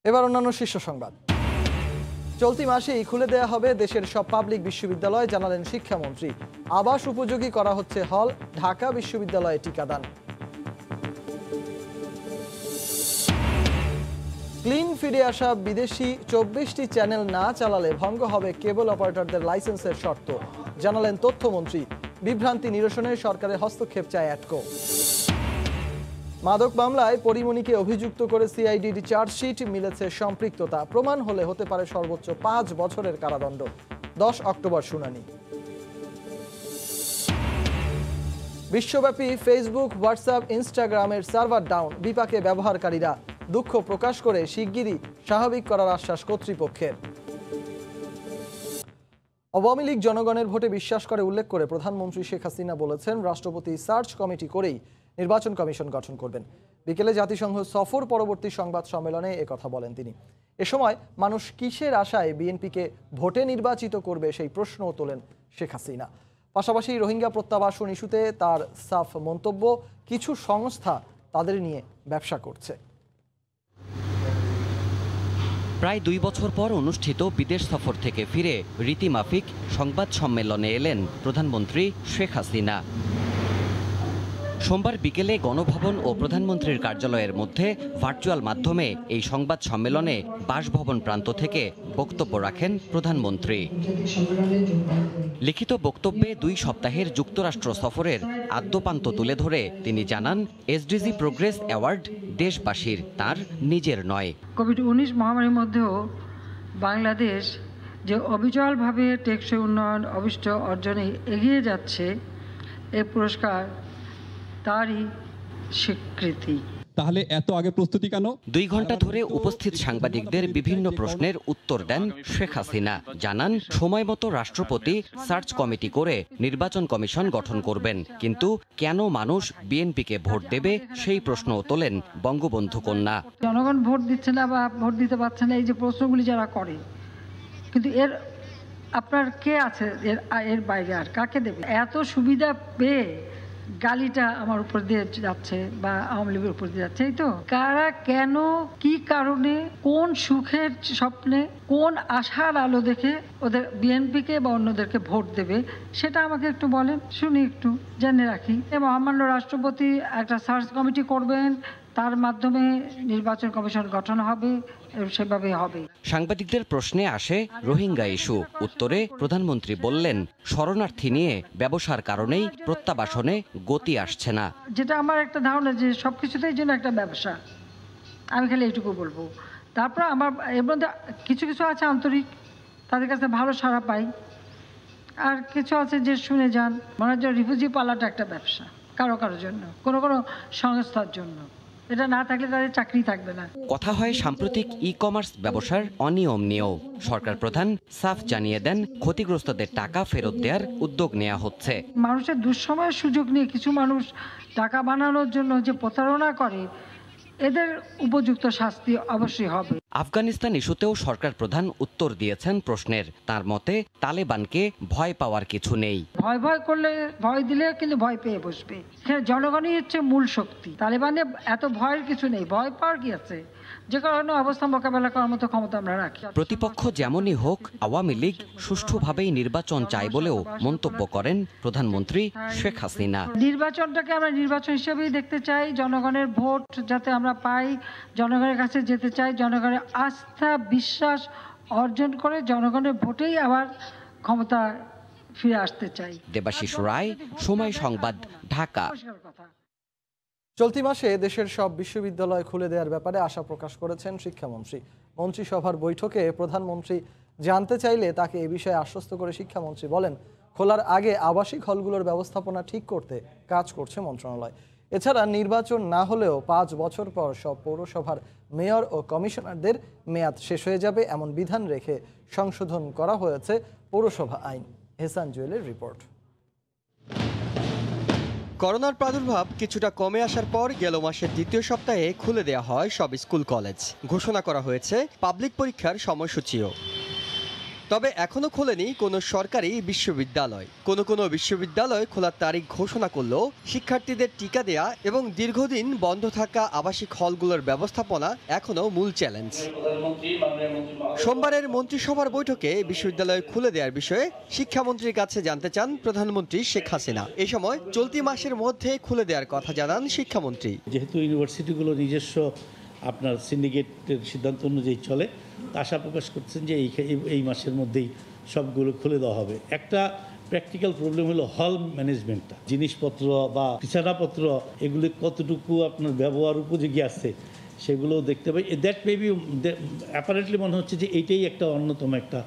এবার অন্যান্য শীর্ষ সংবাদ। চলতি মাসেই খুলে দেয়া হবে দেশের সব পাবলিক বিশ্ববিদ্যালয়, জানালেন শিক্ষামন্ত্রী। আবাস উপযোগী করা হচ্ছে হল, ঢাকা বিশ্ববিদ্যালয়ে টিকাদান। ক্লিন ফিরে আসা বিদেশি 24টি চ্যানেল না চালালে ভঙ্গ হবে কেবল অপারেটরদের লাইসেন্সের শর্ত, জানালেন তথ্যমন্ত্রী। বিভ্রান্তি নিরসনে সরকারের হস্তক্ষেপ চায় অ্যাটকো। মাদক মামলায় পরিমণিকে অভিযুক্ত করে সিআইডির চার্জশিট, মিলেছে সম্পৃক্ততা। প্রমাণ হলে হতে পারে সর্বোচ্চ 5 বছরের কারাদণ্ড। 10 অক্টোবর শুনানি। বিশ্বব্যাপী ফেসবুক, হোয়াটসঅ্যাপ, ইনস্টাগ্রামের সার্ভার ডাউন। বিপাকে ব্যবহারকারীরা দুঃখ প্রকাশ করে শিগগিরই স্বাভাবিক করার আশ্বাস কর্তৃপক্ষের। আওয়ামী লীগ জনগণের ভোটে বিশ্বাস করে উল্লেখ করে প্রধানমন্ত্রী শেখ হাসিনা বলেছেন, রাষ্ট্রপতি সার্চ কমিটি করেই নির্বাচন কমিশন গঠন করবেন। বিকেলে জাতিসংঘ সফর পরবর্তী সংবাদ সম্মেলনে একথা বলেন তিনি। এ সময় মানুষ কিসের আশায় বিএনপিকে ভোটে নির্বাচিত করবে সেই প্রশ্নও তোলেন শেখ হাসিনা। পাশাপাশি রোহিঙ্গা প্রত্যাবাসন ইস্যুতে তার সাফ মন্তব্য, কিছু সংস্থা তাদের নিয়ে ব্যবসা করছে। প্রায় 2 বছর পর অনুষ্ঠিত বিদেশ সফর থেকে ফিরে রীতিমাফিক সংবাদ সম্মেলনে এলেন প্রধানমন্ত্রী শেখ হাসিনা। সোমবার বিকেলে গণভবন ও প্রধানমন্ত্রীর কার্যালয়ের মধ্যে ভার্চুয়াল মাধ্যমে এই সংবাদ সম্মেলনে বাসভবন প্রান্ত থেকে বক্তব্য রাখেন প্রধানমন্ত্রী। লিখিত বক্তব্যে 2 সপ্তাহের যুক্তরাষ্ট্র সফরের আদ্যপান্ত তুলে ধরে তিনি জানান, এসডিজি প্রোগ্রেস অ্যাওয়ার্ড দেশবাসীর, তার নিজের নয়। কোভিড-19 মহামারীর মধ্যেও বাংলাদেশ যে অবিচলভাবে টেকসই উন্নয়ন অভিষ্ট অর্জনে এগিয়ে যাচ্ছে, এই পুরস্কার তারই স্বীকৃতি। তাহলে এত আগে প্রস্তুতি কেন? 2 ঘন্টা ধরে উপস্থিত সাংবাদিকদের বিভিন্ন প্রশ্নের উত্তর দেন শেখ হাসিনা। জানান, সময় মতো রাষ্ট্রপতি সার্চ কমিটি করে নির্বাচন কমিশন গঠন করবেন। কিন্তু কেন মানুষ বিএনপিকে ভোট দেবে সেই প্রশ্নও তোলেন বঙ্গবন্ধু কন্যা। জনগণ ভোট দিচ্ছে না বা ভোট দিতে পারছে না, এই যে প্রশ্নগুলি যারা করে, কিন্তু এর আপনার কে আছে এর বাইরে, আর কাকে দেবে? এত সুবিধা পেয়ে গালিটা আমার উপর দিয়ে যাচ্ছে বা আওয়ামী লীগের উপর দিয়ে যাচ্ছে। এই তো কারা, কেন, কি কারণে, কোন সুখের স্বপ্নে, কোন আশার আলো দেখে ওদের বিএনপিকে বা অন্যদেরকে ভোট দেবে, সেটা আমাকে একটু বলেন, শুনি, একটু জেনে রাখি। মহামান্য রাষ্ট্রপতি একটা সার্চ কমিটি করবেন, তার মাধ্যমে নির্বাচন কমিশন গঠন হবে, সেভাবে হবে। সাংবাদিকদের প্রশ্নে আসে রোহিঙ্গা ইস্যু। উত্তরে প্রধানমন্ত্রী বললেন, শরণার্থী নিয়ে ব্যবসার কারণেই প্রত্যাবাসনে গতি আসছে না। যেটা আমার একটা ধারণা যে সবকিছুতেই যেন একটা ব্যবসা, আমি খালি এইটুকু বলবো। তারপর আমার এর মধ্যে কিছু কিছু আছে আন্তরিক, তাদের কাছে ভালো সাড়া পাই, আর কিছু আছে যে শুনে যান, মনে হয় রিফিউজি পালাটা একটা ব্যবসা কারো কারোর জন্য, কোনো কোনো সংস্থার জন্য। এটা না থাকলে তাদের চাকরি থাকবে না। কথা হয় সাম্প্রতিক ই-কমার্স ব্যবসার অনিয়ম নিয়েও। সরকার প্রধান সাফ জানিয়ে দেন, ক্ষতিগ্রস্তদের টাকা ফেরত দেওয়ার উদ্যোগ নেওয়া হচ্ছে। মানুষের দুঃসময়ের সুযোগ নিয়ে কিছু মানুষ টাকা বানানোর জন্য যে প্রতারণা করে, এদের উপযুক্ত শাস্তি অবশ্যই হবে। আফগানিস্তান ইস্যুতেও সরকার প্রধান উত্তর দিয়েছেন প্রশ্নের। তার মতে, তালেবানকে ভয় পাওয়ার কিছু নেই। ভয় করলে, ভয় দিলে কিন্তু ভয় পেয়ে বসবে। এখানে জনগণই হচ্ছে মূল শক্তি। তালেবানে এত ভয়ের কিছু নেই, ভয় পাওয়ার কি আছে? যে কারণে অবস্থা মোকাবেলা করার মতো ক্ষমতা আমরা রাখি। প্রতিপক্ষ যেমনই হোক, আওয়ামী লীগ সুষ্ঠুভাবেই নির্বাচন চায় বলেও মন্তব্য করেন প্রধানমন্ত্রী শেখ হাসিনা। নির্বাচনটাকে আমরা নির্বাচন হিসেবেই দেখতে চাই, জনগণের ভোট যাতে আমরা পাই, জনগণের কাছে যেতে চাই, জনগণের আস্থা বিশ্বাস অর্জন করে জনগণের ভোটেই আবার ক্ষমতা ফিরে আসতে চাই। দেবাশিস রায়, সময় সংবাদ, ঢাকা। চলতি মাসে দেশের সব বিশ্ববিদ্যালয় খুলে দেওয়ার ব্যাপারে আশা প্রকাশ করেছেন শিক্ষামন্ত্রী। মন্ত্রিসভার বৈঠকে প্রধানমন্ত্রী জানতে চাইলে তাকে এ বিষয়ে আশ্বস্ত করে শিক্ষামন্ত্রী বলেন, খোলার আগে আবাসিক হলগুলোর ব্যবস্থাপনা ঠিক করতে কাজ করছে মন্ত্রণালয়। এছাড়া নির্বাচন না হলেও 5 বছর পর সব পৌরসভার মেয়র ও কমিশনারদের মেয়াদ শেষ হয়ে যাবে, এমন বিধান রেখে সংশোধন করা হয়েছে পৌরসভা আইন। হেসান জুয়েলের রিপোর্ট। করোনার প্রাদুর্ভাব কিছুটা কমে আসার পর গেল মাসের দ্বিতীয় সপ্তাহে খুলে দেওয়া হয় সব স্কুল কলেজ। ঘোষণা করা হয়েছে পাবলিক পরীক্ষার সময়সূচিও। তবে এখনো খোলেনি কোনো সরকারি বিশ্ববিদ্যালয়। কোনো বিশ্ববিদ্যালয় খোলার তারিখ ঘোষণা করলেও শিক্ষার্থীদের টিকা দেয়া এবং দীর্ঘদিন বন্ধ থাকা আবাসিক হলগুলোর ব্যবস্থাপনা এখনো মূল চ্যালেঞ্জ। সোমবারের মন্ত্রিসভার বৈঠকে বিশ্ববিদ্যালয় খুলে দেওয়ার বিষয়ে শিক্ষামন্ত্রীর কাছে জানতে চান প্রধানমন্ত্রী শেখ হাসিনা। এ সময় চলতি মাসের মধ্যে খুলে দেওয়ার কথা জানান শিক্ষামন্ত্রী। যেহেতু ইউনিভার্সিটিগুলো নিজস্ব আপনার সিন্ডিকেটের সিদ্ধান্ত অনুযায়ী চলে, আশা প্রকাশ করছেন যে এই মাসের মধ্যেই সবগুলো খুলে দেওয়া হবে। একটা প্র্যাকটিক্যাল প্রবলেম হলো হল ম্যানেজমেন্টটা, জিনিসপত্র বা বিছানাপত্র এগুলি কতটুকু আপনার ব্যবহার উপযোগী আছে সেগুলো দেখতে পাই। দ্যাট মেবি অ্যাপারেন্টলি মনে হচ্ছে যে এইটাই একটা অন্যতম একটা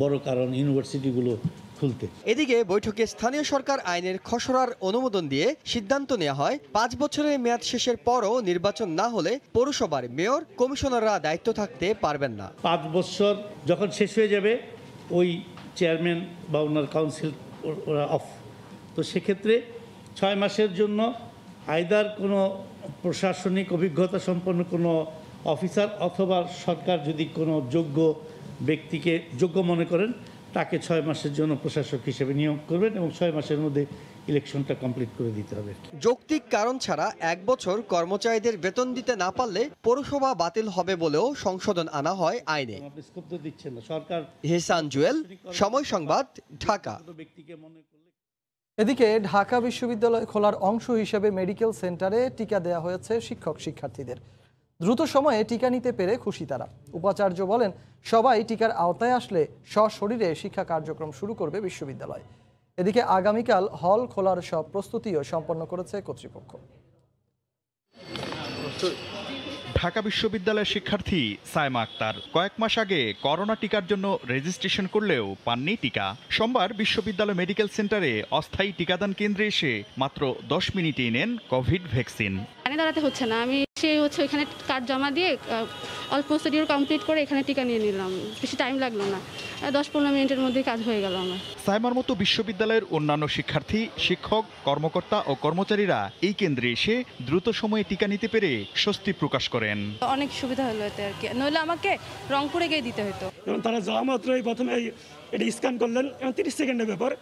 বড় কারণ ইউনিভার্সিটিগুলো খুলতে। এদিকে বৈঠকে স্থানীয় সরকার আইনের খসড়ার অনুমোদন দিয়ে সিদ্ধান্ত নেওয়া হয় 5 বছরের মেয়াদ শেষের পরও নির্বাচন না হলে পৌরসভার মেয়র কমিশনাররা দায়িত্ব থাকতে পারবেন না। 5 বছর যখন শেষ হয়ে যাবে ওই চেয়ারম্যান বা ওনার কাউন্সিল ওরা অফ, তো সেক্ষেত্রে 6 মাসের জন্য আইদার কোনো প্রশাসনিক অভিজ্ঞতা সম্পন্ন কোনো অফিসার অথবা সরকার যদি কোনো যোগ্য ব্যক্তিকে যোগ্য মনে করেন তাকে 6 মাসের জন্য প্রশাসক হিসেবে নিয়োগ করবেন এবং 6 মাসের মধ্যে ইলেকশনটা কমপ্লিট করে দিতে হবে। যৌক্তিক কারণ ছাড়া 1 বছর কর্মচারীদের বেতন দিতে না পারলে পৌরসভা বাতিল হবে বলেও সংশোধন আনা হয় আইনে। দিচ্ছেন না সরকার। হেসান জুয়েল, সময় সংবাদ, ঢাকা। এদিকে ঢাকা বিশ্ববিদ্যালয় খোলার অংশ হিসেবে মেডিকেল সেন্টারে টিকা দেওয়া হয়েছে শিক্ষার্থীদের। দ্রুত সময়ে টিকা নিতে পেরে খুশি তারা। উপাচার্য বলেন, সবাই টিকার আওতায় আসলে সশরীরে শিক্ষা কার্যক্রম শুরু করবে বিশ্ববিদ্যালয়। এদিকে আগামীকাল হল খোলার সব প্রস্তুতিও সম্পন্ন করেছে কর্তৃপক্ষ। ঢাকা বিশ্ববিদ্যালয়ের শিক্ষার্থী সায়মা আক্তার কয়েক মাস আগে করোনা টিকার জন্য রেজিস্ট্রেশন করলেও পাননি টিকা। সোমবার বিশ্ববিদ্যালয় মেডিকেল সেন্টারে অস্থায়ী টিকাদান কেন্দ্রে এসে মাত্র 10 মিনিটেই নেন কোভিড ভ্যাকসিন। দাঁড়াতে হচ্ছে না, আমি এখানে কার্ড জমা দিয়ে অল প্রসিডিউর কমপ্লিট করে এখানে টিকা নিয়ে নিলাম। বেশি টাইম লাগলো না, 10-15 মিনিটের মধ্যে কাজ হয়ে গেল আমার। সায়মার মতো বিশ্ববিদ্যালয়ের অন্যান্য শিক্ষার্থী, শিক্ষক, কর্মকর্তা ও কর্মচারীরা এই কেন্দ্রে এসে দ্রুত সময়ে টিকা নিতে পেরে স্বস্তি প্রকাশ করেন। অনেক সুবিধা হলো এতে আর কি, নইলে আমাকে রংপুরে গিয়ে দিতে হতো। এবং তারা যাওয়া মাত্রই প্রথমে এটা স্ক্যান করলেন এবং 30 সেকেন্ডের ব্যাপার,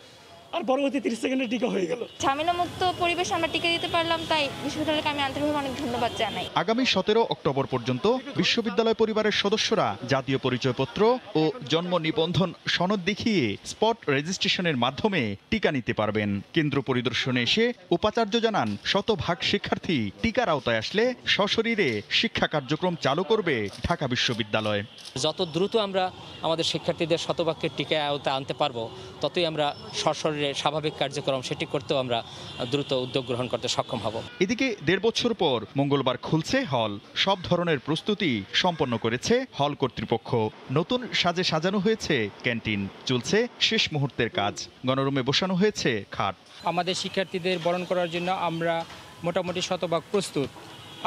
আর পরবর্তী 30 সেকেন্ডে টিকা হয়ে গেল। ঝামেলামুক্ত পরিবেশে আমরা টিকা দিতে পারলাম, তাই বিশ্ববিদ্যালয়কে আমি আন্তরিকভাবে অনেক ধন্যবাদ জানাই। আগামী 17 অক্টোবর পর্যন্ত বিশ্ববিদ্যালয় পরিবারের সদস্যরা জাতীয় পরিচয়পত্র ও জন্ম নিবন্ধন সনদ দেখিয়ে স্পট রেজিস্ট্রেশনের মাধ্যমে টিকা নিতে পারবেন। কেন্দ্র পরিদর্শনে এসে উপাচার্য জানান, শতভাগ শিক্ষার্থী টিকার আওতায় আসলে সশরীরে শিক্ষা কার্যক্রম চালু করবে ঢাকা বিশ্ববিদ্যালয়। যত দ্রুত আমরা আমাদের শিক্ষার্থীদের শতভাগের টিকা আওতায় আনতে পারবো, ততই আমরা সশরীরে স্বাভাবিক কার্যক্রম সেটি করতেও আমরা দ্রুত উদ্যোগ গ্রহণ করতে সক্ষম হব। এদিকে 1.5 বছর পর মঙ্গলবার খুলছে হল। সব ধরনের প্রস্তুতি সম্পন্ন করেছে হল কর্তৃপক্ষ। নতুন সাজে সাজানো হয়েছে ক্যান্টিন, চলছে শেষ মুহূর্তের কাজ। গণরুমে বসানো হয়েছে খাট। আমাদের শিক্ষার্থীদের বরণ করার জন্য আমরা মোটামুটি শতভাগ প্রস্তুত।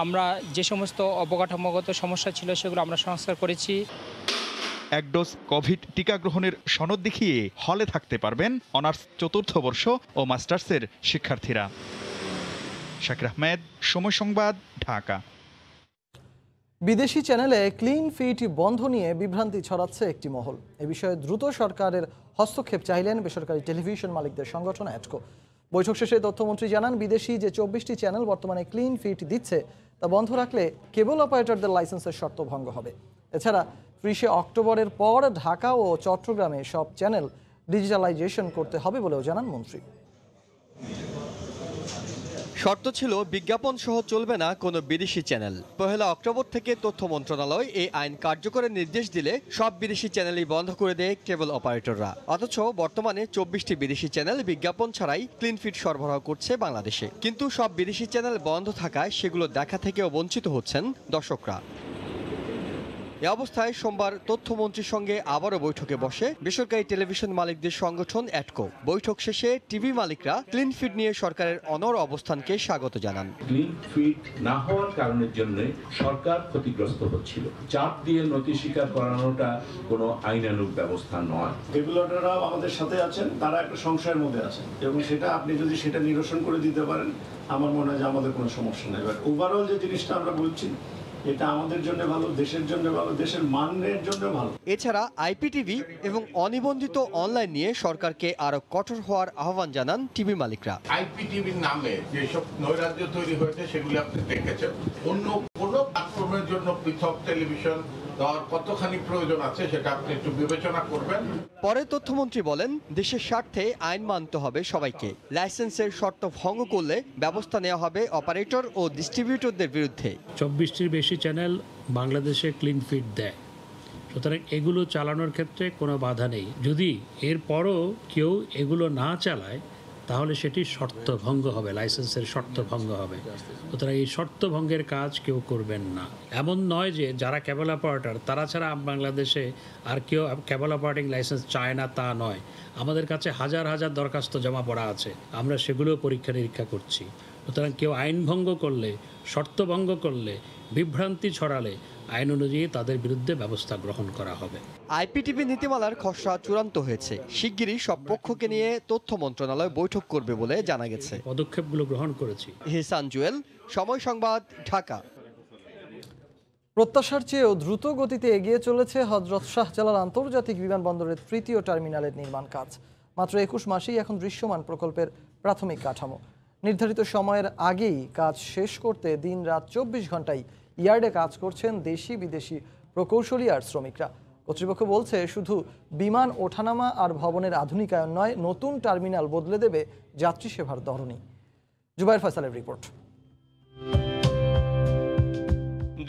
আমরা যে সমস্ত অবকাঠামোগত সমস্যা ছিল সেগুলো আমরা সংস্কার করেছি। 1 ডোজ কোভিড টিকা গ্রহণের সনদ দেখিয়ে হলে থাকতে পারবেন অনার্স 4র্থ বর্ষ ও মাস্টার্সের শিক্ষার্থীরা। শাকির আহমেদ, সময় সংবাদ, ঢাকা। বিদেশি চ্যানেলে ক্লিন ফিট বন্ধ নিয়ে বিভ্রান্তি ছড়াচ্ছে একটি মহল। এ বিষয়ে দ্রুত সরকারের হস্তক্ষেপ চাইলেন বেসরকারি টেলিভিশন মালিকদের সংগঠন অ্যাটকো। বৈঠক শেষে তথ্যমন্ত্রী জানান, বিদেশি যে 24টি চ্যানেল বর্তমানে ক্লিন ফিট দিচ্ছে তা বন্ধ রাখলে কেবল অপারেটরদের লাইসেন্সের শর্ত ভঙ্গ হবে। এছাড়া 30 অক্টোবরের পর ঢাকা ও চট্টগ্রামে সব চ্যানেল ডিজিটালাইজেশন করতে হবে বলেও জানান মন্ত্রী। শর্ত ছিল বিজ্ঞাপন সহ চলবে না কোনো বিদেশি চ্যানেল। 1 অক্টোবর থেকে তথ্য মন্ত্রণালয় এই আইন কার্যকরের নির্দেশ দিলে সব বিদেশি চ্যানেলই বন্ধ করে দেয় কেবল অপারেটররা। অথচ বর্তমানে 24টি বিদেশি চ্যানেল বিজ্ঞাপন ছাড়াই ক্লিন ফিট সরবরাহ করছে বাংলাদেশে। কিন্তু সব বিদেশি চ্যানেল বন্ধ থাকায় সেগুলো দেখা থেকেও বঞ্চিত হচ্ছেন দর্শকরা। এ অবস্থায় সোমবার তথ্যমন্ত্রীর সঙ্গে আবারও বৈঠকে বসে বেসরকারি টেলিভিশন মালিকদের সংগঠন অ্যাটকো। বৈঠক শেষে টিভি মালিকরা ক্লিন ফিট নিয়ে সরকারের অনড় অবস্থানকে স্বাগত জানান। ক্লিন ফিট না হওয়ার কারণের জন্য সরকার ক্ষতিগ্রস্ত হচ্ছিল। চাপ দিয়ে নথি স্বীকার করানোটা কোনো আইনানুগ ব্যবস্থা নয়। রেগুলেটররাও আমাদের সাথে আছেন, তারা একটা সংশয়ের মধ্যে আছেন এবং সেটা আপনি যদি সেটা নিরসন করে দিতে পারেন, আমার মনে হয় যে আমাদের কোনো সমস্যা নেই। বাট ওভারঅল যে জিনিসটা আমরা বলছি এটা আমাদের জন্য ভালো, দেশের জন্য ভালো, দেশের মানের জন্য ভালো। এছাড়া আইপিটিভি এবং অনিবন্ধিত অনলাইন নিয়ে সরকারকে আরো কঠোর হওয়ার আহ্বান জানান টিভি মালিকরা। আইপিটিভির নামে যেসব নৈরাজ্য তৈরি হয়েছে সেগুলি আপনি দেখেছেন। অন্য কোনো প্ল্যাটফর্মের জন্য পৃথক টেলিভিশন দেওয়ার কতখানি প্রয়োজন আছে সেটা আপনি একটু বিবেচনা করবেন। পরে তথ্যমন্ত্রী বলেন, দেশের স্বার্থে আইন মানতে হবে সবাইকে। লাইসেন্সের শর্ত ভঙ্গ করলে ব্যবস্থা নেওয়া হবে অপারেটর ও ডিস্ট্রিবিউটরদের বিরুদ্ধে। 24টির বেশি চ্যানেল বাংলাদেশে ক্লিন ফিড দেয়, সুতরাং এগুলো চালানোর ক্ষেত্রে কোনো বাধা নেই। যদি এরপরও কেউ এগুলো না চালায় তাহলে সেটি শর্ত ভঙ্গ হবে, লাইসেন্সের শর্ত ভঙ্গ হবে। সুতরাং এই শর্ত ভঙ্গের কাজ কেউ করবেন না। এমন নয় যে যারা কেবল অপারেটর তারা ছাড়া বাংলাদেশে আর কেউ কেবল অপারেটিং লাইসেন্স চায় না, তা নয়। আমাদের কাছে হাজার হাজার দরখাস্ত জমা পড়া আছে, আমরা সেগুলোও পরীক্ষা নিরীক্ষা করছি। সুতরাং কেউ আইন ভঙ্গ করলে, শর্ত ভঙ্গ করলে, বিভ্রান্তি ছড়ালে আইন অনুযায়ী তাদের বিরুদ্ধে ব্যবস্থা গ্রহণ করা হবে। আইপিটিভি নীতিমালার খসড়া চূড়ান্ত হয়েছে। শিগগিরই সব পক্ষকে নিয়ে তথ্য মন্ত্রণালয় বৈঠক করবে বলে জানা গেছে। পদক্ষেপগুলো গ্রহণ করেছি। হিসান জুয়েল, সময় সংবাদ, ঢাকা। প্রত্যাশার চেয়েও দ্রুত গতিতে এগিয়ে চলেছে হযরত শাহজালাল আন্তর্জাতিক বিমানবন্দরের তৃতীয় টার্মিনালের নির্মাণ কাজ। মাত্র 21 মাসেই এখন দৃশ্যমান প্রকল্পের প্রাথমিক কাঠামো। নির্ধারিত সময়ের আগেই কাজ শেষ করতে দিন-রাত 24 ঘন্টায় ইয়ার্ডে কাজ করছেন দেশি বিদেশি প্রকৌশলী আর শ্রমিকরা। কর্তৃপক্ষ বলছে, শুধু বিমান ওঠানামা আর ভবনের আধুনিকায়ন নয়, নতুন টার্মিনাল বদলে দেবে যাত্রী সেবার ধরনী। জুবায়ের ফয়সালের রিপোর্ট।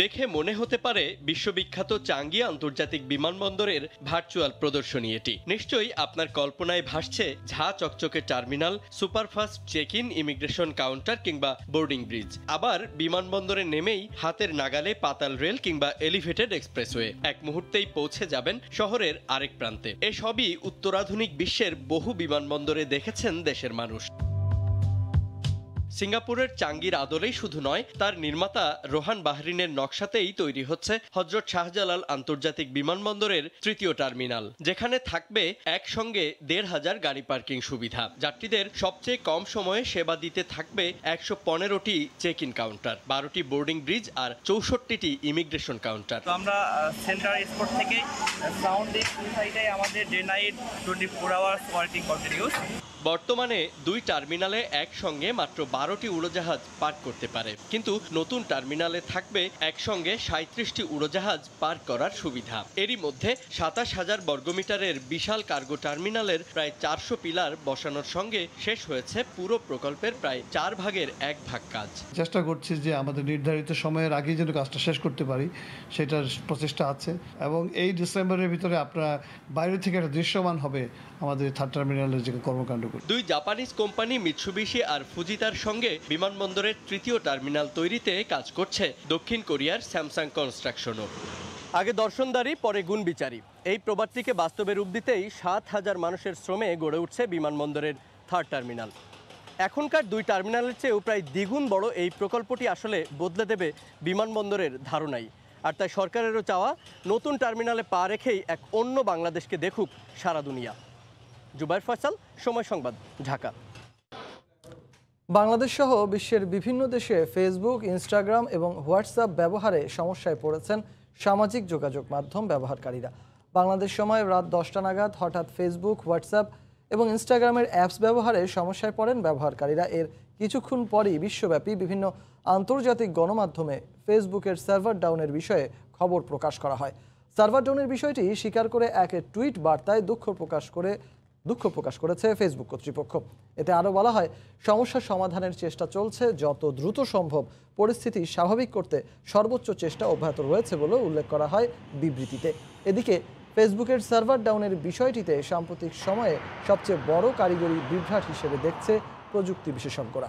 দেখে মনে হতে পারে বিশ্ববিখ্যাত চাঙ্গি আন্তর্জাতিক বিমানবন্দরের ভার্চুয়াল প্রদর্শনী এটি। নিশ্চয়ই আপনার কল্পনায় ভাসছে ঝা চকচকে terminal, superfast check in, immigration counter কিংবা বোর্ডিং ব্রিজ। আবার বিমানবন্দরে নেমেই হাতের নাগালে পাতাল রেল কিংবা এলিভেটেড এক্সপ্রেসওয়ে। এক মুহূর্তেই পৌঁছে যাবেন শহরের আরেক প্রান্তে। এসবই উত্তরাধুনিক বিশ্বের বহু বিমানবন্দরে দেখেছেন দেশের মানুষ। সিঙ্গাপুরের চাঙ্গির আদলেই শুধু নয়, তার নির্মাতা রোহান বাহরিনের নকশাতেই তৈরি হচ্ছে হযরত শাহজালাল আন্তর্জাতিক বিমানবন্দরের তৃতীয় টার্মিনাল, যেখানে থাকবে একসঙ্গে ১৫০০ গাড়ি পার্কিং সুবিধা। যাত্রীদের সবচেয়ে কম সময়ে সেবা দিতে থাকবে ১১৫টি চেক ইন কাউন্টার, 12টি বোর্ডিং ব্রিজ আর ৬৪টি ইমিগ্রেশন কাউন্টার। আমরা সেন্ট্রাল এয়ারপোর্ট থেকে সাউন্ড সাইডে আমাদের day night 24 hours working continuous. বর্তমানে দুই টার্মিনালে একসঙ্গে মাত্র 12টি উড়োজাহাজ পার্ক করতে পারে, কিন্তু নতুন টার্মিনালে থাকবে একসঙ্গে 37টি উড়োজাহাজ পার্ক করার সুবিধা। এরই মধ্যে ২৭,০০০ বর্গমিটারের বিশাল কার্গো টার্মিনালের প্রায় ৪০০ পিলার বসানোর সঙ্গে শেষ হয়েছে পুরো প্রকল্পের প্রায় 4 ভাগের 1 ভাগ কাজ। চেষ্টা করছি যে আমাদের নির্ধারিত সময়ের আগে যেন কাজটা শেষ করতে পারি, সেটার প্রচেষ্টা আছে। এবং এই ডিসেম্বরের ভিতরে আপনারা বাইরে থেকে একটা দৃশ্যমান হবে আমাদের থার্ড টার্মিনালের যে কর্মকাণ্ড। দুই জাপানিজ কোম্পানি মিৎসুবিশি আর ফুজিতার সঙ্গে বিমানবন্দরের তৃতীয় টার্মিনাল তৈরিতে কাজ করছে দক্ষিণ কোরিয়ার স্যামসাং কনস্ট্রাকশনও। আগে দর্শনদারি, পরে গুণ বিচারী, এই প্রবাদটিকে বাস্তবে রূপ দিতেই ৭,০০০ মানুষের শ্রমে গড়ে উঠছে বিমানবন্দরের থার্ড টার্মিনাল। এখনকার দুই টার্মিনালের চেয়েও প্রায় দ্বিগুণ বড় এই প্রকল্পটি আসলে বদলে দেবে বিমানবন্দরের ধারণাই। আর তাই সরকারেরও চাওয়া, নতুন টার্মিনালে পা রেখেই এক অন্য বাংলাদেশকে দেখুক সারা দুনিয়া। জুবায়ের ফয়সাল, সময় সংবাদ, ঢাকা। বাংলাদেশ সহ বিশ্বের বিভিন্ন দেশে ফেসবুক, ইনস্টাগ্রাম এবং হোয়াটসঅ্যাপ ব্যবহারে সমস্যায় পড়েছেন সামাজিক যোগাযোগ মাধ্যম ব্যবহারকারীরা। বাংলাদেশ সময় রাত 10টা নাগাদ হঠাৎ ফেসবুক, হোয়াটসঅ্যাপ এবং ইনস্টাগ্রামের অ্যাপস ব্যবহারে সমস্যায় পড়েন ব্যবহারকারীরা। এর কিছুক্ষণ পরই বিশ্বব্যাপী বিভিন্ন আন্তর্জাতিক গণমাধ্যমে ফেসবুকের সার্ভার ডাউনের বিষয়ে খবর প্রকাশ করা হয়। সার্ভার ডাউনের বিষয়টি স্বীকার করে এক টুইট বার্তায় দুঃখ প্রকাশ করেছে ফেসবুক কর্তৃপক্ষ। এতে আরও বলা হয়, সমস্যার সমাধানের চেষ্টা চলছে, যত দ্রুত সম্ভব পরিস্থিতি স্বাভাবিক করতে সর্বোচ্চ চেষ্টা অব্যাহত রয়েছে বলে উল্লেখ করা হয় বিবৃতিতে। এদিকে ফেসবুকের সার্ভার ডাউনের বিষয়টিতে সাম্প্রতিক সময়ে সবচেয়ে বড় কারিগরি বিভ্রাট হিসেবে দেখছে প্রযুক্তি বিশেষজ্ঞরা।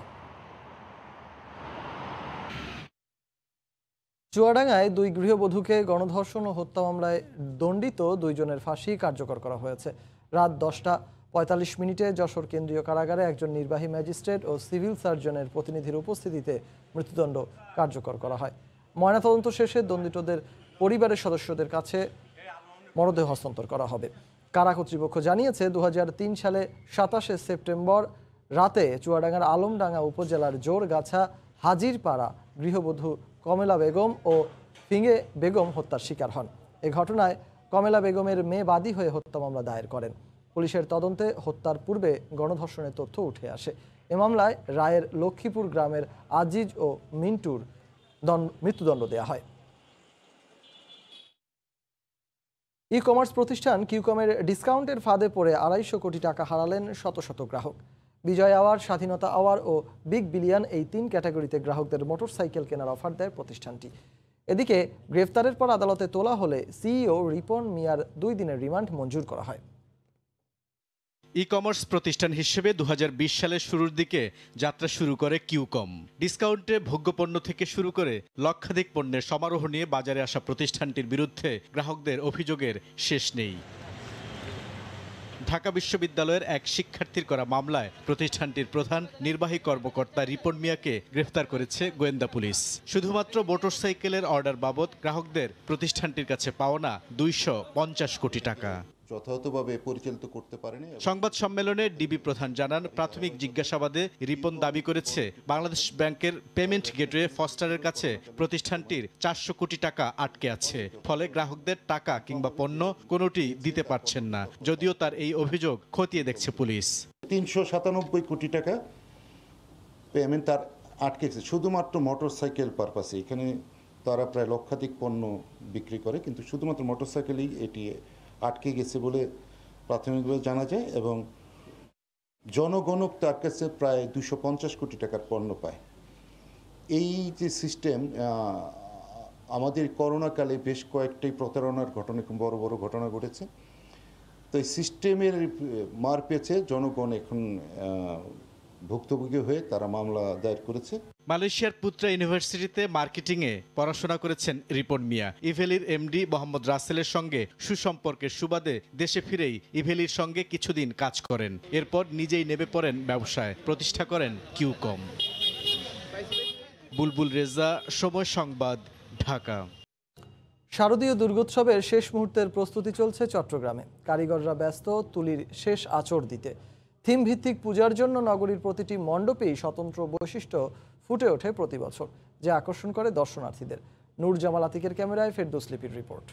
চুয়াডাঙ্গায় দুই গৃহবধূকে গণধর্ষণ ও হত্যা মামলায় দণ্ডিত 2 জনের ফাঁসি কার্যকর করা হয়েছে। রাত 10:45 যশোর কেন্দ্রীয় কারাগারে একজন নির্বাহী ম্যাজিস্ট্রেট ও সিভিল সার্জনের প্রতিনিধির উপস্থিতিতে মৃত্যুদণ্ড কার্যকর করা হয়। ময়নাতদন্ত শেষে দণ্ডিতদের পরিবারের সদস্যদের কাছে মরদেহ হস্তান্তর করা হবে। কারা কর্তৃপক্ষ জানিয়েছে, 2003 সালে 27শে সেপ্টেম্বর রাতে চুয়াডাঙ্গার আলমডাঙ্গা উপজেলার জোরগাছা হাজিরপাড়া গৃহবধূ কমলা বেগম ও ফিঙে বেগম হত্যার শিকার হন। এ ঘটনায় কমলা বেগমের মেয়ে বাদী হয়ে হত্যা মামলা দায়ের করেন। পুলিশের তদন্তে হত্যার পূর্বে গণধর্ষণের তথ্য উঠে আসে। এ মামলায় রায়ের লক্ষ্মীপুর গ্রামের আজিজ ও মিন্টুর মৃত্যুদণ্ড দেওয়া হয়। ই কমার্স প্রতিষ্ঠান কিউকমের ডিসকাউন্টের ফাঁদে পড়ে 250 কোটি টাকা হারালেন শত শত গ্রাহক। বিজয় আওয়ার, স্বাধীনতা আওয়ার ও বিগ বিলিয়ন এই 3 ক্যাটাগরিতে গ্রাহকদের মোটরসাইকেল কেনার অফার দেয় প্রতিষ্ঠানটি। এদিকে গ্রেফতারের পর আদালতে তোলা হলে সিইও রিপন মিয়ার 2 দিনের রিমান্ড মঞ্জুর করা হয়। ই কমার্স প্রতিষ্ঠান হিসেবে 2020 সালের শুরুর দিকে যাত্রা শুরু করে কিউকম। ডিসকাউন্টে ভোগ্যপণ্য থেকে শুরু করে লক্ষাধিক পণ্যের সমারোহ নিয়ে বাজারে আসা প্রতিষ্ঠানটির বিরুদ্ধে গ্রাহকদের অভিযোগের শেষ নেই। ঢাকা বিশ্ববিদ্যালয়ের এক শিক্ষার্থীর করা মামলায় প্রতিষ্ঠানটির প্রধান নির্বাহী কর্মকর্তা রিপন মিয়াকে গ্রেফতার করেছে গোয়েন্দা পুলিশ। শুধুমাত্র মোটরসাইকেলের অর্ডার বাবদ গ্রাহকদের প্রতিষ্ঠানটির কাছে পাওনা 250 কোটি টাকা যথাযথভাবে পরিচালিত করতে পারেনি। সংবাদ সম্মেলনে ডিবি প্রধান জানান, প্রাথমিক জিজ্ঞাসাবাদে রিপন দাবি করেছে বাংলাদেশ ব্যাংকের পেমেন্ট গেটওয়ে ফস্টারের কাছে প্রতিষ্ঠানটির 400 কোটি টাকা আটকে আছে। ফলে গ্রাহকদের টাকা কিংবা পণ্য কোনোটি দিতে পারছেন না। যদিও তার এই অভিযোগ খতিয়ে দেখছে পুলিশ। 397 কোটি টাকা পেমেন্ট তার আটকে গেছে শুধুমাত্র মোটরসাইকেল পারপাসে। এখানে তারা প্রায় লক্ষাধিক পণ্য বিক্রি করে, কিন্তু শুধুমাত্র মোটরসাইকেলই এটি আটকে গেছে বলে প্রাথমিকভাবে জানা যায়। এবং জনগণক তার কাছে প্রায় 250 কোটি টাকার পণ্য পায়। এই যে সিস্টেম, আমাদের করোনাকালে বেশ কয়েকটি প্রতারণার ঘটনা, বড় বড় ঘটনা ঘটেছে। তো এই সিস্টেমের মার পেয়েছে জনগণ এখন ভুক্তভোগী হয়ে তারা মামলা দায়ের করেছে। মালয়েশিয়ার পুত্রা ইউনিভার্সিটিতে মার্কেটিংয়ে পড়াশোনা করেছেন রিপন মিয়া। ইভেলির এমডি মোহাম্মদ রাসেলের সঙ্গে সুসম্পর্কের সুবাদে দেশে ফিরেই ইভেলির সঙ্গে কিছুদিন কাজ করেন। এরপর নিজেই নেমে পড়েন ব্যবসায়, প্রতিষ্ঠা করেন কিউকম। বুলবুল রেজা, সময় সংবাদ, ঢাকা। শারদীয় দুর্গোৎসবের শেষ মুহূর্তের প্রস্তুতি চলছে চট্টগ্রামে। কারিগররা ব্যস্ত তুলির শেষ আঁচড় দিতে। থিম ভিত্তিক পূজার জন্য নগরীর প্রতিটি মণ্ডপেই স্বতন্ত্র বৈশিষ্ট্য ফুটে ওঠে প্রতি বছর, যা আকর্ষণ করে দর্শনার্থীদের। নূর জামাল আতিকের ক্যামেরায় ফেরদৌস লিপির রিপোর্ট।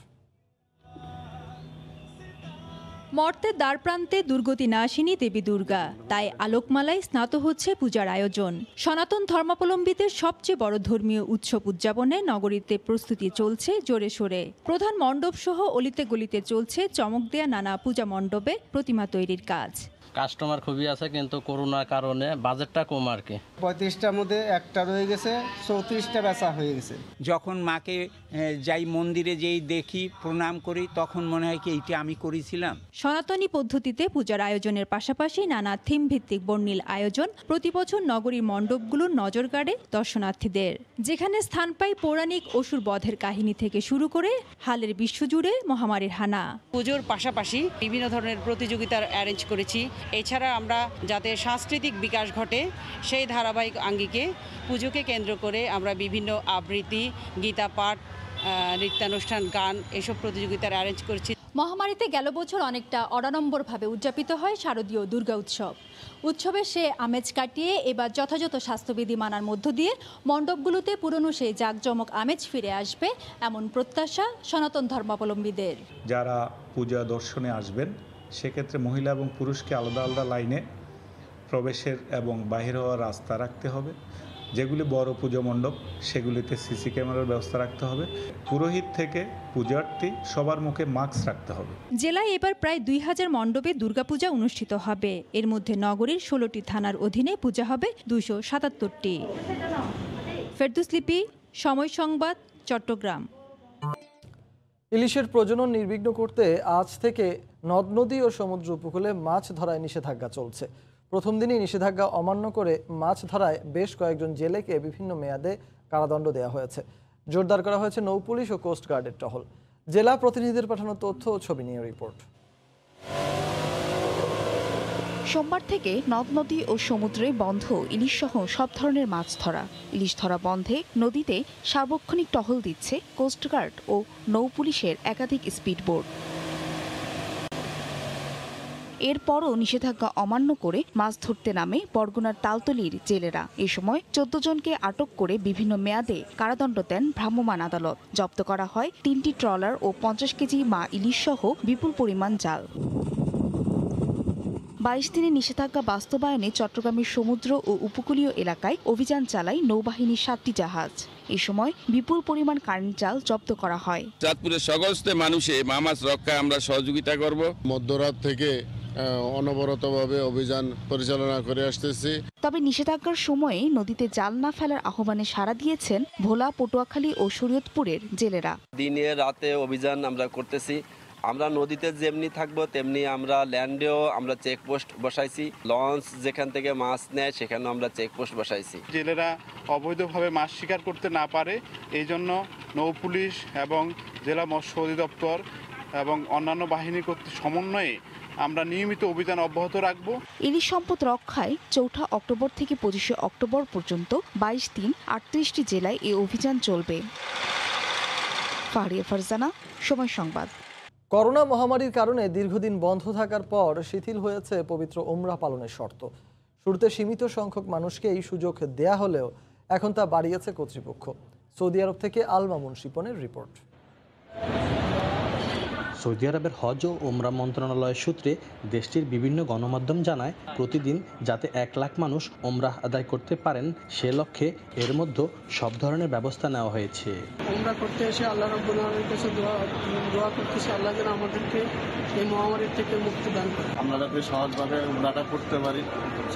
মর্তের দ্বারপ্রান্তে দুর্গতি নাশিনী দেবী দুর্গা, তাই আলোকমালায় স্নাত হচ্ছে পূজার আয়োজন। সনাতন ধর্মাবলম্বীদের সবচেয়ে বড় ধর্মীয় উৎসব উদযাপনে নগরীতে প্রস্তুতি চলছে জোরে সোরে। প্রধান মণ্ডপ সহ অলিতে গলিতে চলছে চমক দেয়া নানা পূজা মণ্ডপে প্রতিমা তৈরির কাজ। কাস্টমার খুবই আছে, কিন্তু করোনার কারণে বাজেটটা কম আর কি। 35টার মধ্যে একটা রয়ে গেছে, 34টা বেচা হয়ে গেছে। যখন মাকে যাই মন্দিরে যেই দেখি, প্রণাম করি, তখন মনে হয় কি এইটা আমি করেছিলাম। সনাতনী পদ্ধতিতে পূজার আয়োজনের পাশাপাশি নানা থিম ভিত্তিক বর্ণিল আয়োজন প্রতি বছর নগরীর মণ্ডপগুলোর নজর কাড়ে দর্শনার্থীদের। যেখানে স্থান পায় পৌরাণিক অসুর বধের কাহিনী থেকে শুরু করে হালের বিশ্বজুড়ে মহামারীর হানা। পুজোর পাশাপাশি বিভিন্ন ধরনের প্রতিযোগিতার অ্যারেঞ্জ করেছি। এছাড়া আমরা যাতে সাংস্কৃতিক বিকাশ ঘটে সেই ধারাবাহিক আঙ্গিকে পুজোকে কেন্দ্র করে আমরা বিভিন্ন আবৃত্তি, গীতা পাঠ, নৃত্যানুষ্ঠান, গান এসব প্রতিযোগিতার অ্যারেঞ্জ করছি। মহামারীতে গেল বছর অনেকটা অনাড়ম্বরভাবে উদযাপিত হয় শারদীয় দুর্গা উৎসব। উৎসবের সে আমেজ কাটিয়ে এবার যথাযথ স্বাস্থ্যবিধি মানার মধ্য দিয়ে মণ্ডপগুলোতে পুরনো সেই জাঁকজমক আমেজ ফিরে আসবে, এমন প্রত্যাশা সনাতন ধর্মাবলম্বীদের। যারা পূজা দর্শনে আসবেন সেক্ষেত্রে মহিলা এবং পুরুষকে আলাদা আলাদা লাইনে প্রবেশের এবং বাহির হওয়ার রাস্তা রাখতে হবে। যেগুলি বড় পূজা মণ্ডপ সেগুলিতে সিসি ক্যামেরার ব্যবস্থা রাখতে হবে। পুরোহিত থেকে পূজার্থী সবার মুখে মাস্ক রাখতে হবে। জেলায় এবার প্রায় 2000 মণ্ডপে দুর্গাপূজা অনুষ্ঠিত হবে। এর মধ্যে নগরীর 16টি থানার অধীনে পূজা হবে 277টি। ফেরদৌস লিপি, সময় সংবাদ, চট্টগ্রাম। ইলিশের প্রজনন নির্বিঘ্ন করতে আজ থেকে নদ নদী ও সমুদ্র উপকূলে মাছ ধরায় নিষেধাজ্ঞা চলছে। প্রথম দিনই নিষেধাজ্ঞা অমান্য করে মাছ ধরায় বেশ কয়েকজন জেলেকে বিভিন্ন মেয়াদে কারাদণ্ড দেওয়া হয়েছে। জোরদার করা হয়েছে নৌপুলিশ ও কোস্টগার্ডের টহল। জেলা প্রতিনিধিদের পাঠানো তথ্য ও ছবি নিয়ে রিপোর্ট। সোমবার থেকে নদ নদী ও সমুদ্রে বন্ধ ইলিশ সহ সব ধরনের মাছ ধরা। ইলিশ ধরা বন্ধে নদীতে সার্বক্ষণিক টহল দিচ্ছে কোস্টগার্ড ও নৌপুলিশের একাধিক স্পিডবোট। এরপরও নিষেধাজ্ঞা অমান্য করে মাছ ধরতে নামে বরগুনার তালতলীর জেলেরা। এ সময় 14 জনকে আটক করে বিভিন্ন মেয়াদে কারাদণ্ড দেন ভ্রাম্যমাণ আদালত। জব্দ করা হয় 3টি ট্রলার ও 50 কেজি মা ইলিশ সহ বিপুল পরিমাণ জাল। 22 দিনের নিষেধাজ্ঞা বাস্তবায়নে চট্টগ্রামের সমুদ্র ও উপকূলীয় এলাকায় অভিযান চালায় নৌবাহিনীর 7টি জাহাজ। এ সময় বিপুল পরিমাণ কারেন্ট জাল জব্দ করা হয়। চাঁদপুরের সকল মানুষে মাছ রক্ষায় আমরা সহযোগিতা করব। মধ্যরাত থেকে অনবরতভাবে অভিযান পরিচালনা করে আসতেছি। তবে নিষেধাজ্ঞার সময়ে নদীতে জাল না ফেলার আহ্বানে সাড়া দিয়েছেন ভোলা, পটুয়াখালী ও শরীয়তপুরের জেলেরা। দিনে রাতে অভিযান আমরা করতেছি। আমরা নদীতে যেমনি থাকবো তেমনি আমরা ল্যান্ডেও আমরা চেকপোস্ট বসাইছি। লঞ্চ যেখান থেকে মাছ নেয় সেখানেও আমরা চেকপোস্ট বসাইছি। জেলেরা অবৈধভাবে মাছ শিকার করতে না পারে এই জন্য নৌ পুলিশ এবং জেলা মৎস্য অধিদপ্তর এবং অন্যান্য বাহিনী কর্তৃক সমন্বয়ে আমরা নিয়মিত অভিযান অব্যাহত রাখব। ইলিশ সম্পদ রক্ষায় 4 অক্টোবর থেকে 25 অক্টোবর পর্যন্ত 22 দিন 38টি জেলায় এই অভিযান চলবে। ফারিয়া ফারজানা, সময় সংবাদ। করোনা মহামারীর কারণে দীর্ঘদিন বন্ধ থাকার পর শিথিল হয়েছে পবিত্র ওমরা পালনের শর্ত। শুরুতে সীমিত সংখ্যক মানুষকে এই সুযোগ দেয়া হলেও এখন তা বাড়িয়েছে কর্তৃপক্ষ। সৌদি আরব থেকে আল মামুন শিপনের রিপোর্ট। সৌদি আরবের হজ ও ওমরা মন্ত্রণালয়ের সূত্রে দেশটির বিভিন্ন গণমাধ্যম জানায়, প্রতিদিন যাতে 1 লাখ মানুষ ওমরাহ আদায় করতে পারেন সে লক্ষ্যে এর মধ্যে সব ধরনের ব্যবস্থা নেওয়া হয়েছে। ওমরা করতে এসে আল্লাহ রাব্বুল আলামিনের কাছে দোয়া করতেছি, আল্লাহ যেন আমাদেরকে এই মহামারীর থেকে মুক্তি দান করে, আমরা যাতে সহজভাবে ওমরাটা করতে পারি,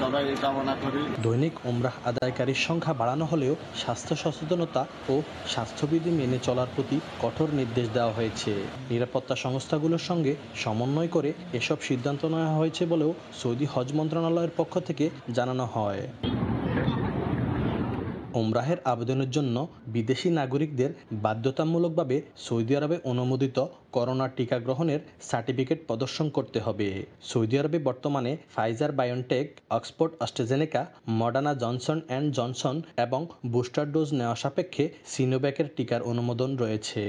সবাই এই কামনা করি। দৈনিক ওমরাহ আদায়কারীর সংখ্যা বাড়ানো হলেও স্বাস্থ্য সচেতনতা ও স্বাস্থ্যবিধি মেনে চলার প্রতি কঠোর নির্দেশ দেওয়া হয়েছে। নিরাপত্তা সংস্থাগুলোর সঙ্গে সমন্বয় করে এসব সিদ্ধান্ত নেওয়া হয়েছে বলেও সৌদি হজ মন্ত্রণালয়ের পক্ষ থেকে জানানো হয়। ওমরাহের আবেদনের জন্য বিদেশি নাগরিকদের বাধ্যতামূলকভাবে সৌদি আরবে অনুমোদিত করোনা টিকা গ্রহণের সার্টিফিকেট প্রদর্শন করতে হবে। সৌদি আরবে বর্তমানে Pfizer BioNTech, Oxford AstraZeneca, Moderna Johnson and Johnson এবং বুস্টার ডোজ নেওয়া সাপেক্ষে সিনোভ্যাকের টিকার অনুমোদন রয়েছে।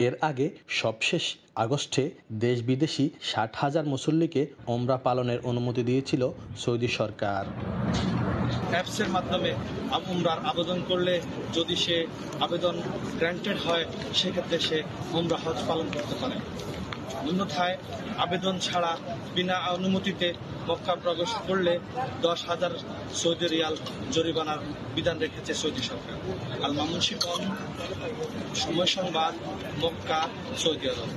এর আগে সবশেষ আগস্টে দেশ বিদেশি 60,000 মুসল্লিকে ওমরা পালনের অনুমতি দিয়েছিল সৌদি সরকার। অ্যাপসের মাধ্যমে ওমরার আবেদন করলে যদি সে আবেদন গ্র্যান্টেড হয় সেক্ষেত্রে সে ওমরা হজ পালন করতে পারে। অন্যথায় আবেদন ছাড়া বিনা অনুমতিতে মক্কা প্রবেশ করলে 10,000 সৌদি রিয়াল জরিমানার বিধান রেখেছে সৌদি সরকার। আল মামুন শিপন, সময় সংবাদ, মক্কা, সৌদি আরব।